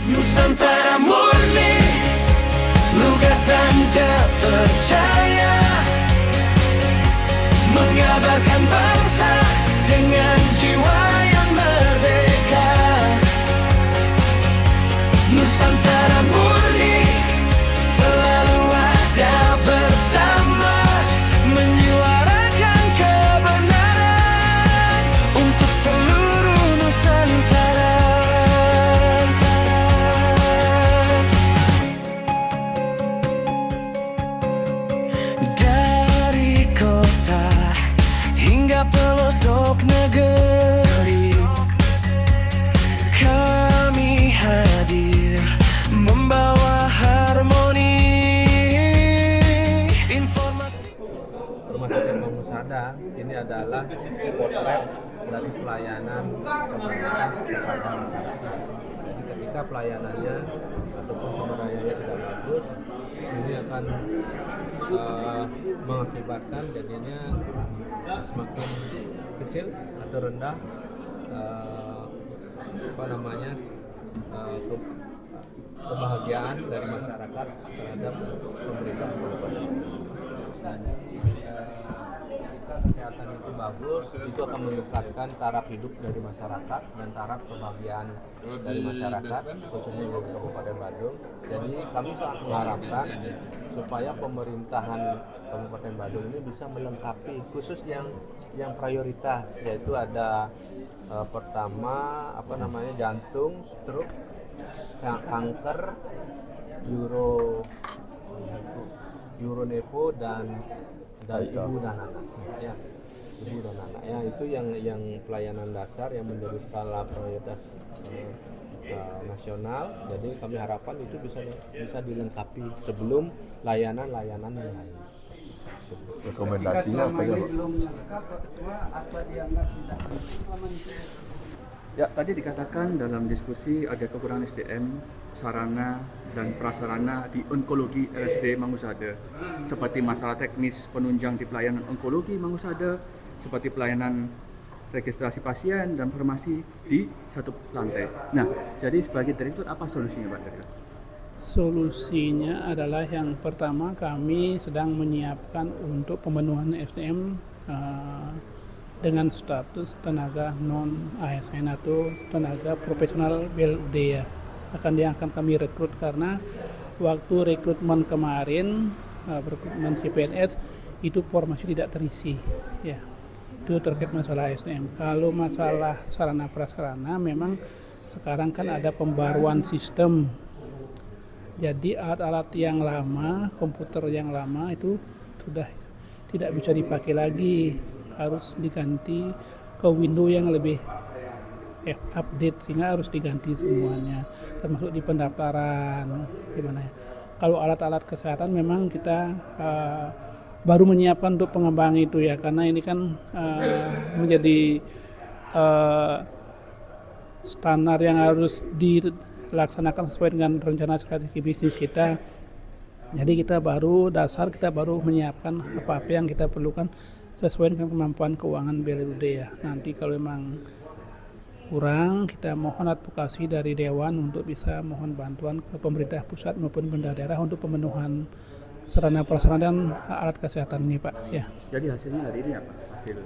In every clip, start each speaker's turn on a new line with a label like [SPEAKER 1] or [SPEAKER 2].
[SPEAKER 1] Nusantara murni, lugas dan terpercaya, mengabarkan bangsa dengan jiwa yang merdeka. Nusantara murni, selalu ada bersama, menyuarakan kebenaran untuk seluruh Nusantara. Dari kota hingga pelosok negeri, kami hadir membawa harmoni informasi.
[SPEAKER 2] Rumah Sakit Mangusada ini adalah potret dari pelayanan pemerintah kepada masyarakat. Jadi ketika pelayanannya ataupun sumber dayanya tidak bagus, ini akan mengakibatkan jadinya semakin kecil atau rendah kebahagiaan dari masyarakat terhadap pemeriksaan obat-obatan. Dan jika kesehatan itu bagus, itu akan meningkatkan taraf hidup dari masyarakat dan taraf kebahagiaan dari masyarakat, khususnya di Kabupaten Badung. Jadi kami sangat mengharapkan supaya pemerintahan Kabupaten Badung ini bisa melengkapi khusus yang prioritas, yaitu ada pertama jantung, stroke, kanker, uronepo dan ibu dan anak. Ya, ibu dan anak. Ya, itu yang pelayanan dasar yang menjadi skala prioritas nasional. Jadi kami harapkan itu bisa dilengkapi sebelum layanan-layanan yang lain.
[SPEAKER 3] Rekomendasinya apa ya, Pak?
[SPEAKER 4] Ya, tadi dikatakan dalam diskusi ada kekurangan SDM, sarana dan prasarana di onkologi RSUD Mangusada, seperti masalah teknis penunjang di pelayanan onkologi Mangusada, seperti pelayanan registrasi pasien dan farmasi di satu lantai. Nah, jadi sebagai direktur apa solusinya, Pak Direktur?
[SPEAKER 5] Solusinya adalah yang pertama, kami sedang menyiapkan untuk pemenuhan SDM dengan status tenaga non ASN atau tenaga profesional BLUD ya. Akan kami rekrut, karena waktu rekrutmen kemarin rekrutmen CPNS itu formasi tidak terisi ya. Itu terkait masalah SDM. Kalau masalah sarana prasarana, memang sekarang kan ada pembaruan sistem. Jadi alat-alat yang lama, komputer yang lama itu sudah tidak bisa dipakai lagi, harus diganti ke Windows yang lebih update, sehingga harus diganti semuanya, termasuk di pendaftaran gimana ya. Kalau alat-alat kesehatan memang kita baru menyiapkan untuk pengembang itu ya, karena ini kan menjadi standar yang harus dilaksanakan sesuai dengan rencana strategi bisnis kita. Jadi kita baru menyiapkan apa-apa yang kita perlukan sesuai dengan kemampuan keuangan BLUD ya. Nanti kalau memang kurang, kita mohon advokasi dari Dewan untuk bisa mohon bantuan ke pemerintah pusat maupun pemerintah daerah untuk pemenuhan sarana prasarana dan alat kesehatan ini, Pak ya.
[SPEAKER 4] Jadi hasilnya hari ini apa?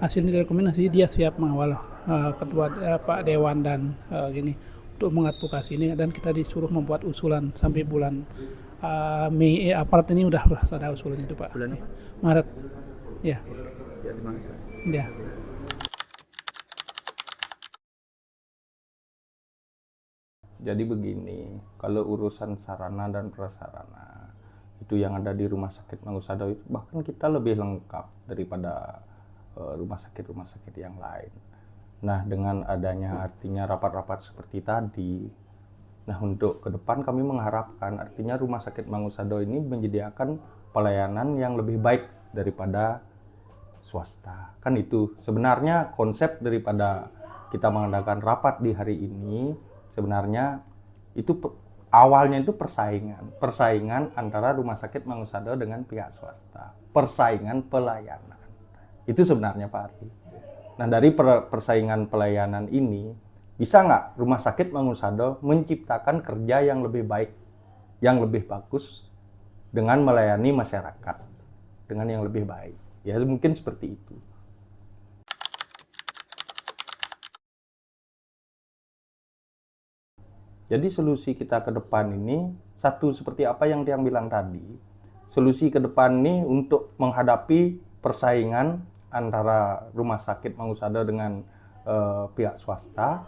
[SPEAKER 5] Hasilnya rekomendasi dia siap mengawal ketua Pak Dewan dan gini untuk mengadvokasi ini, dan kita disuruh membuat usulan sampai bulan Mei. Aparat ini udah ada usulan itu, Pak.
[SPEAKER 4] Bulan apa?
[SPEAKER 5] Maret ya.
[SPEAKER 4] Ya, terima kasih.
[SPEAKER 5] Ya.
[SPEAKER 6] Jadi begini, kalau urusan sarana dan prasarana itu yang ada di Rumah Sakit Mangusada itu bahkan kita lebih lengkap daripada rumah sakit yang lain. Nah, dengan adanya artinya rapat-rapat seperti tadi, nah untuk ke depan kami mengharapkan artinya Rumah Sakit Mangusada ini menyediakan pelayanan yang lebih baik daripada swasta. Kan itu sebenarnya konsep daripada kita mengadakan rapat di hari ini. Sebenarnya itu awalnya itu persaingan antara Rumah Sakit Mangusada dengan pihak swasta, persaingan pelayanan. Itu sebenarnya Pak Ari. Nah, dari persaingan pelayanan ini bisa nggak Rumah Sakit Mangunkusumo menciptakan kerja yang lebih baik, yang lebih bagus dengan melayani masyarakat dengan yang lebih baik. Ya mungkin seperti itu. Jadi solusi kita ke depan ini, satu seperti apa yang Tiang bilang tadi, solusi ke depan ini untuk menghadapi persaingan antara Rumah Sakit Mangunkusumo dengan pihak swasta,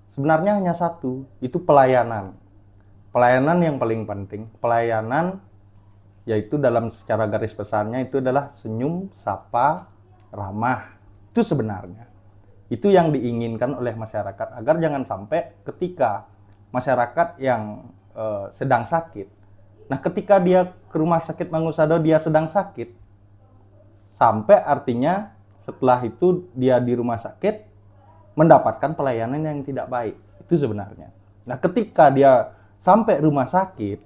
[SPEAKER 6] sebenarnya hanya satu, itu pelayanan. Pelayanan yang paling penting, pelayanan yaitu dalam secara garis besarnya itu adalah senyum, sapa, ramah. Itu sebenarnya. Itu yang diinginkan oleh masyarakat, agar jangan sampai ketika masyarakat yang sedang sakit. Nah, ketika dia ke Rumah Sakit Mangunkusumo dia sedang sakit, sampai artinya setelah itu dia di rumah sakit mendapatkan pelayanan yang tidak baik. Itu sebenarnya. Nah, ketika dia sampai rumah sakit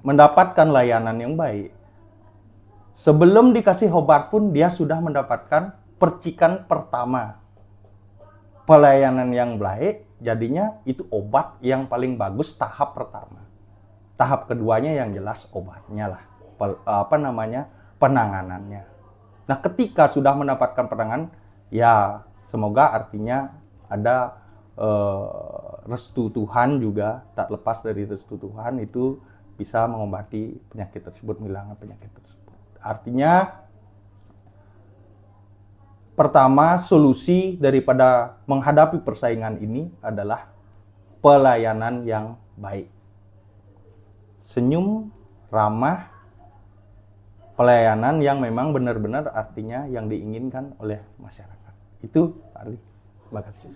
[SPEAKER 6] mendapatkan layanan yang baik, sebelum dikasih obat pun dia sudah mendapatkan percikan pertama. Pelayanan yang baik, jadinya itu obat yang paling bagus tahap pertama. Tahap keduanya yang jelas obatnya lah, penanganannya. Nah, ketika sudah mendapatkan penanganan, ya semoga artinya ada restu Tuhan juga, tak lepas dari restu Tuhan itu bisa mengobati penyakit tersebut, menghilangkan penyakit tersebut. Artinya pertama, solusi daripada menghadapi persaingan ini adalah pelayanan yang baik. Senyum, ramah, pelayanan yang memang benar-benar artinya yang diinginkan oleh masyarakat. Itu, Pak Ali. Terima kasih.